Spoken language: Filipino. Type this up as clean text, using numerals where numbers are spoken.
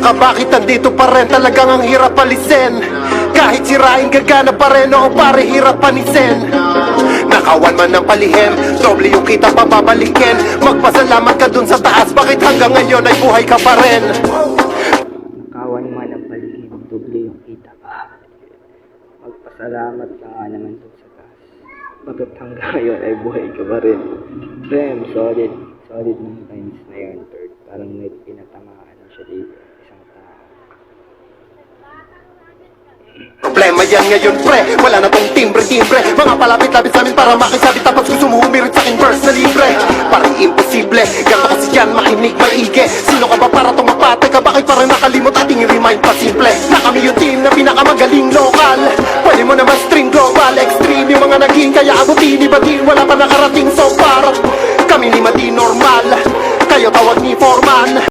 ka bakit nandito pa rin? Talagang ang hirap palisin. Kahit sirain gagana pa rin, oo pare hirap panisin. Nakawan man ng palihim, doble yung kita pababalikin. Magpasalamat ka dun sa taas, bakit hanggang ngayon ay buhay ka pa rin? Nakawan man ang palihim, doble yung kita pa. Magpasalamat ka nga naman dun sa taas, bakit hanggang ngayon ay buhay ka pa rin? Rem, solid ng times na yun, third. Parang may pinatamaan na siya dito, isang tao. Problema yan ngayon pre, wala na tong timbre-timbre. Mga palapit-lapit sa amin para makisabit, tapos gusto mo humirit sa akin verse na libre. Parang imposible, ganto kasi yan makinig maigi. Sino ka ba para tong mapate ka? Bakit parang nakalimot ating remind pa simple? Na kami yung team na pinakamagaling lokal. Pwede mo naman string global, extreme yung mga naging. Kaya abutin, iba din, wala pa nakarating so far. Kami ni Madi normal, kayo tawag ni Foreman.